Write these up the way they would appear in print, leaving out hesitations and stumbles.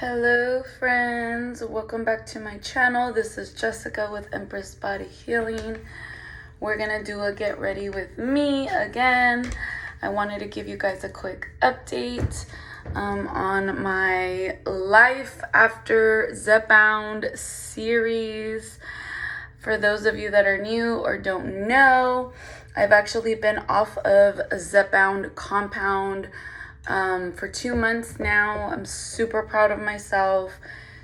Hello friends, welcome back to my channel. This is Jessica with Empress Body Healing. We're gonna do a get ready with me again. I wanted to give you guys a quick update on my life after ZEPBOUND series. For those of you that are new or don't know, I've actually been off of a ZEPBOUND compound for 2 months now. I'm super proud of myself,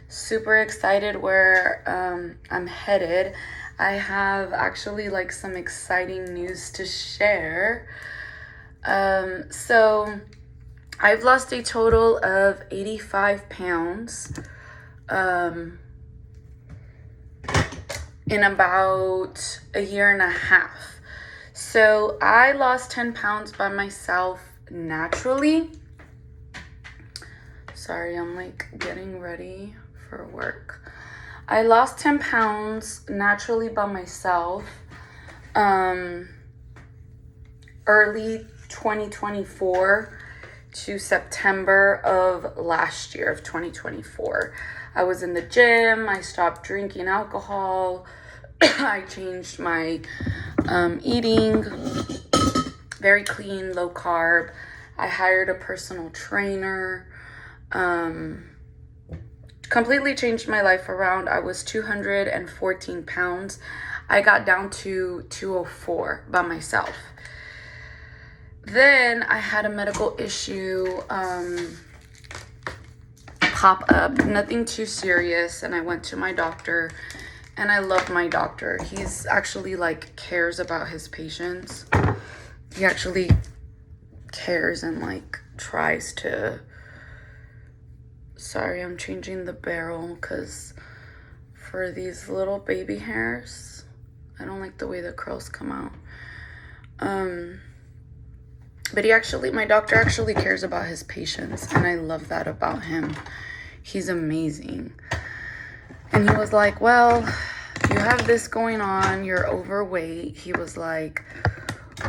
super excited where I'm headed. I have actually some exciting news to share. So I've lost a total of 85 pounds in about a year and a half. So I lost 10 pounds by myself naturally. Sorry, I'm getting ready for work. I lost 10 pounds naturally by myself early 2024 to September of last year of 2024. I was in the gym. I stopped drinking alcohol. I changed my eating, very clean, low carb. I hired a personal trainer. Completely changed my life around. I was 214 pounds. I got down to 204 by myself. Then I had a medical issue pop up, nothing too serious, and I went to my doctor. And I love my doctor. He's actually cares about his patients. He actually cares and tries to. Sorry, I'm changing the barrel because for these little baby hairs, I don't like the way the curls come out. But my doctor actually cares about his patients, and I love that about him. He's amazing. And he was like, well, you have this going on, you're overweight. He was like,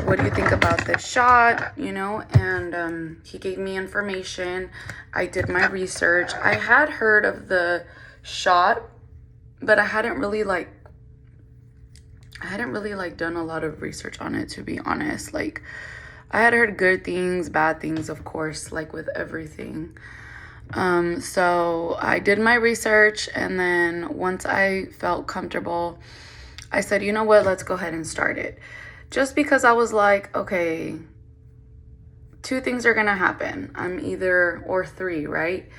what do you think about this shot? And he gave me information. I did my research. I had heard of the shot, but I hadn't really done a lot of research on it, to be honest. I had heard good things, bad things, of course, with everything. So I did my research, and then once I felt comfortable, I said, you know what, let's go ahead and start it. Just because I was like, okay, 2 things are gonna happen. Or 3, right?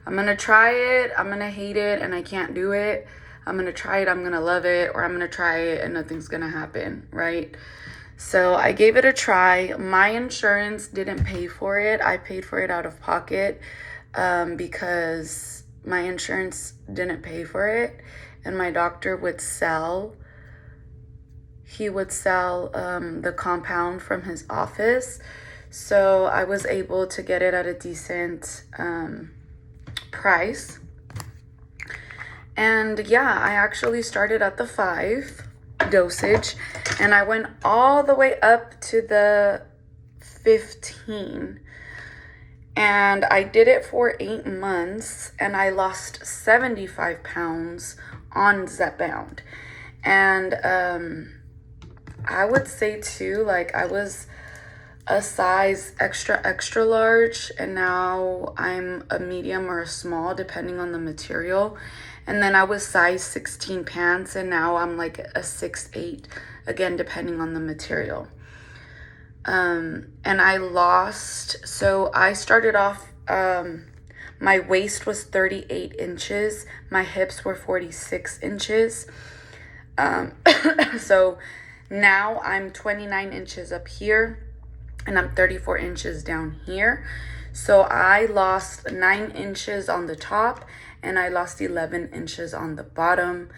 I'm gonna try it, I'm gonna hate it, and I can't do it. I'm gonna try it, I'm gonna love it, or I'm gonna try it and nothing's gonna happen, right? So I gave it a try. My insurance didn't pay for it. I paid for it out of pocket. Because my insurance didn't pay for it, and my doctor would sell the compound from his office. So I was able to get it at a decent price. And yeah, I actually started at the 5 dosage, and I went all the way up to the 15. And I did it for 8 months, and I lost 75 pounds on ZEPBOUND. And I would say too, I was a size extra large, and now I'm a medium or a small depending on the material. And then I was size 16 pants, and now I'm a 6'8", again depending on the material. And I lost, so I started off, my waist was 38 inches, my hips were 46 inches, so now I'm 29 inches up here, and I'm 34 inches down here. So I lost 9 inches on the top, and I lost 11 inches on the bottom.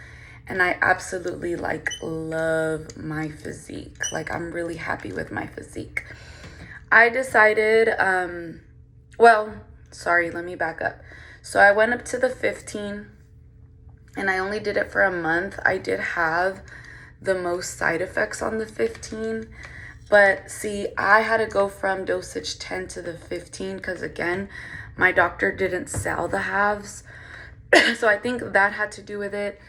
And I absolutely love my physique. I'm really happy with my physique. I decided, let me back up. So I went up to the 15, and I only did it for a month. I did have the most side effects on the 15, but see, I had to go from dosage 10 to the 15 because again, My doctor didn't sell the halves. So I think that had to do with it.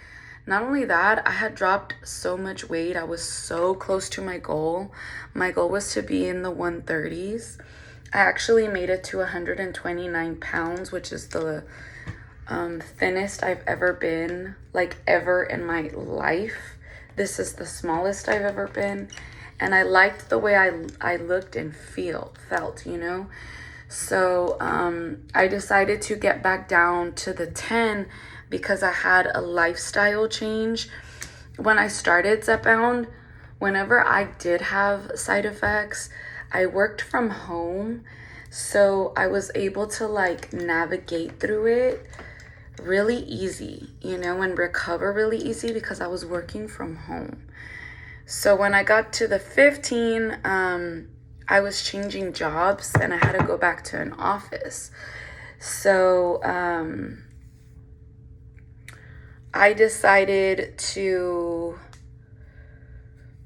Not only that, I had dropped so much weight. I was so close to my goal. My goal was to be in the 130s. I actually made it to 129 pounds, which is the thinnest I've ever been, like ever in my life. This is the smallest I've ever been. And I liked the way I looked and felt, you know? So I decided to get back down to the 10 because I had a lifestyle change. When I started ZEPBOUND, whenever I did have side effects, I worked from home. So I was able to like navigate through it really easy, you know, and recover really easy because I was working from home. So when I got to the 15, I was changing jobs and I had to go back to an office. So I decided to,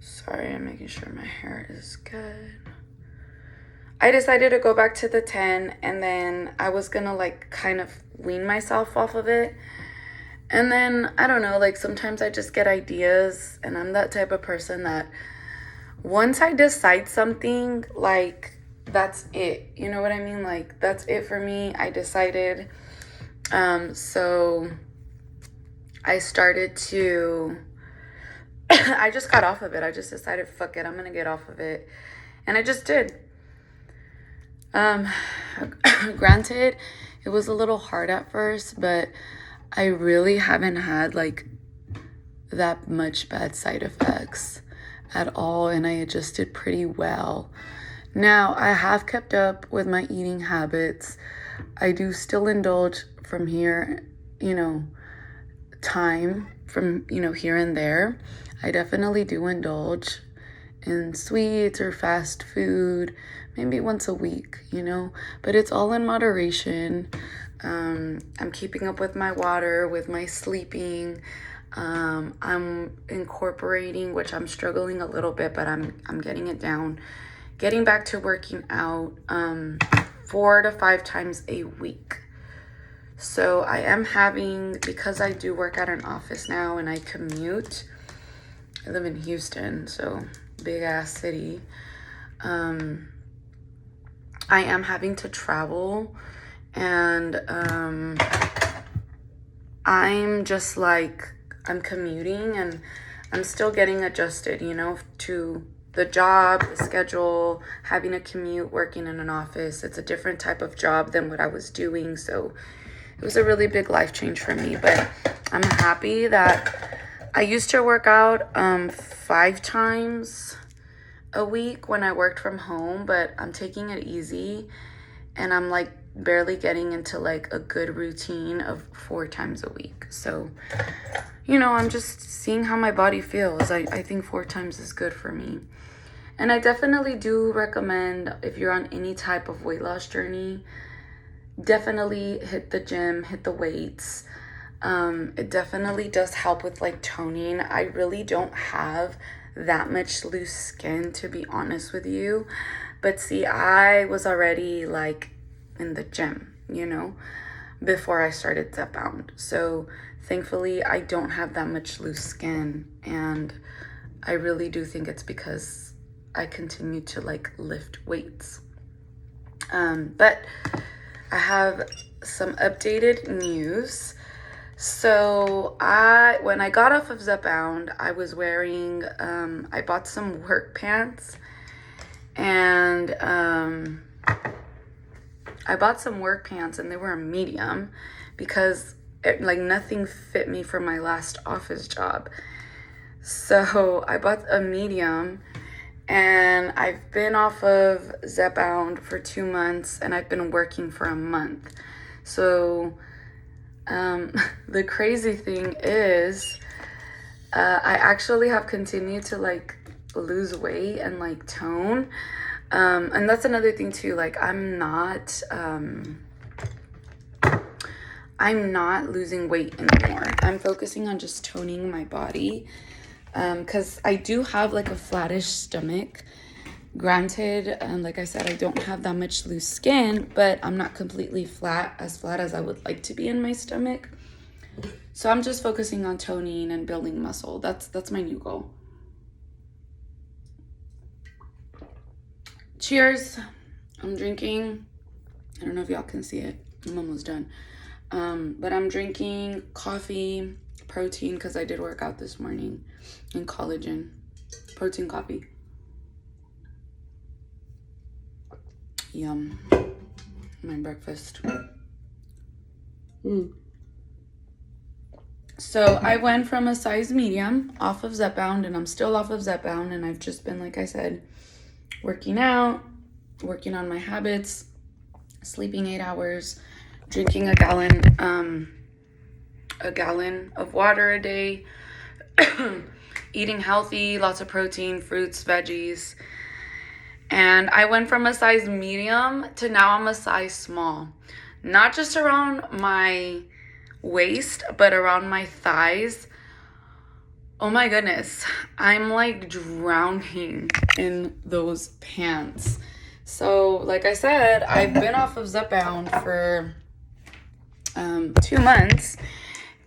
sorry, I'm making sure my hair is good. I decided to go back to the 10, and then I was gonna like kind of wean myself off of it. And then, I don't know, like sometimes I just get ideas, and I'm that type of person that once I decide something, like that's it. You know what I mean? Like that's it for me. I decided. So I started to, I just got off of it. I just decided, fuck it, I'm gonna get off of it. And I just did. Granted, it was a little hard at first, but I really haven't had like that much bad side effects at all, and I adjusted pretty well. Now, I have kept up with my eating habits. I do still indulge from here, you know, time from, you know, here and there. I definitely do indulge in sweets or fast food, maybe once a week, you know, but it's all in moderation. I'm keeping up with my water, with my sleeping. I'm incorporating, which I'm struggling a little bit, but I'm getting it down. Getting back to working out 4 to 5 times a week. So I am having, because I do work at an office now and I commute. I live in Houston, so big ass city. I am having to travel, and I'm just like, I'm commuting and I'm still getting adjusted, you know, to the job, the schedule, having a commute, working in an office. It's a different type of job than what I was doing. So it was a really big life change for me, but I'm happy that I used to work out 5 times a week when I worked from home, but I'm taking it easy and I'm like barely getting into like a good routine of 4 times a week. So, you know, I'm just seeing how my body feels. I think 4 times is good for me. And I definitely do recommend, if you're on any type of weight loss journey, definitely hit the gym, hit the weights. It definitely does help with like toning. I really don't have that much loose skin, to be honest with you, but see, I was already like in the gym, you know, before I started ZEPBOUND. So thankfully I don't have that much loose skin, and I really do think it's because I continue to like lift weights. But I have some updated news. So when I got off of ZEPBOUND, I was wearing, I bought some work pants, and I bought some work pants, and they were a medium because like nothing fit me for my last office job. So I bought a medium, and I've been off of ZEPBOUND for 2 months, and I've been working for a month. So the crazy thing is, I actually have continued to like lose weight and like tone. And that's another thing too, like I'm not losing weight anymore. I'm focusing on just toning my body. 'Cause I do have like a flattish stomach, Granted, like I said, I don't have that much loose skin, but I'm not completely flat as I would like to be in my stomach. So I'm just focusing on toning and building muscle. That's my new goal. Cheers. I'm drinking, I don't know if y'all can see it, I'm almost done. But I'm drinking coffee, protein, because I did work out this morning, and collagen, protein coffee. Yum. My breakfast. So I went from a size medium off of ZEPBOUND, and I'm still off of ZEPBOUND, and I've just been, like I said, working out, working on my habits, sleeping 8 hours, drinking a gallon of water a day, eating healthy, lots of protein, fruits, veggies. And I went from a size medium to now I'm a size small. Not just around my waist, but around my thighs. Oh my goodness, I'm like drowning in those pants. So like I said, I've been off of ZEPBOUND for 2 months,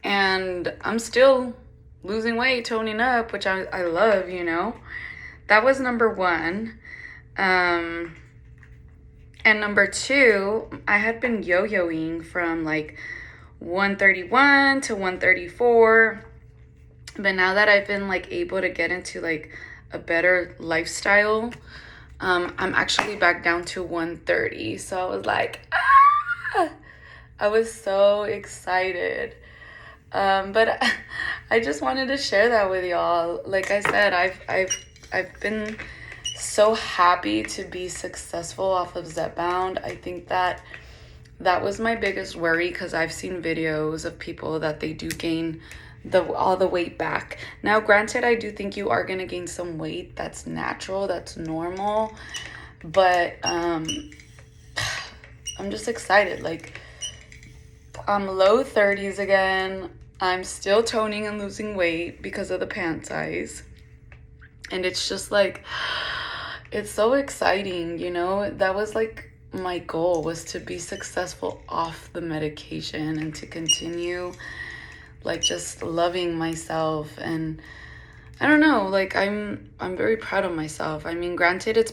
and I'm still losing weight, toning up, which I love, you know. That was number 1. And number 2, I had been yo-yoing from like 131 to 134. But now that I've been like able to get into like a better lifestyle, I'm actually back down to 130. So I was like, I was so excited. But I just wanted to share that with y'all. Like I said, I've been so happy to be successful off of ZEPBOUND. I think that was my biggest worry, because I've seen videos of people that they do gain all the weight back. Now, granted, I do think you are gonna gain some weight. That's natural, that's normal. But I'm just excited. Like, I'm low 30s again. I'm still toning and losing weight because of the pant size. And it's just like, it's so exciting, you know? That was like my goal, was to be successful off the medication and to continue like just loving myself. And I don't know, like I'm very proud of myself. I mean, granted, it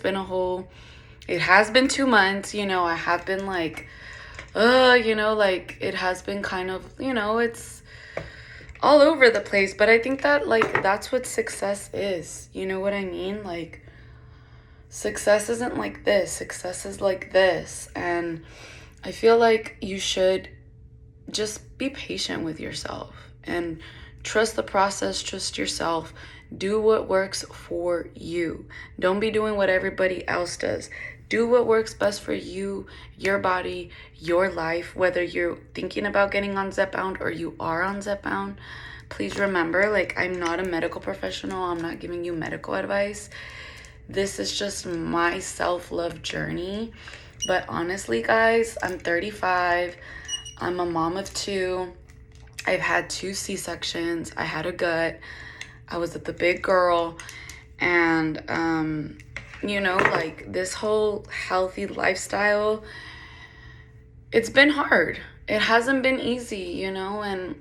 has been 2 months, you know. I have been like, you know, like it has been kind of, you know, it's all over the place. But I think that like that's what success is, you know what I mean? Like, success isn't like this, success is like this. And I feel like you should just be patient with yourself and trust the process, trust yourself. Do what works for you. Don't be doing what everybody else does. Do what works best for you, your body, your life. Whether you're thinking about getting on ZEPBOUND or you are on ZEPBOUND, please remember, like, I'm not a medical professional. I'm not giving you medical advice. This is just my self-love journey. But honestly, guys, I'm 35. I'm a mom of 2. I've had 2 C-sections. I had a gut. I was the big girl. And, you know, like this whole healthy lifestyle, it's been hard. It hasn't been easy, you know. And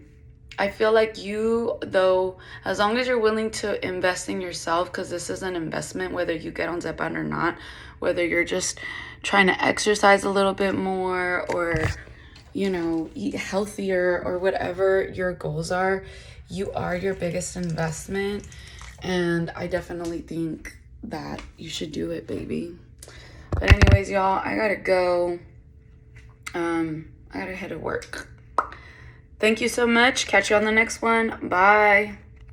I feel like though, as long as you're willing to invest in yourself, because this is an investment, whether you get on ZEPBOUND or not, whether you're just trying to exercise a little bit more or, you know, eat healthier or whatever your goals are, you are your biggest investment. And I definitely think that you should do it, baby. But anyways, y'all, I gotta go. I gotta head to work. Thank you so much. Catch you on the next one. Bye.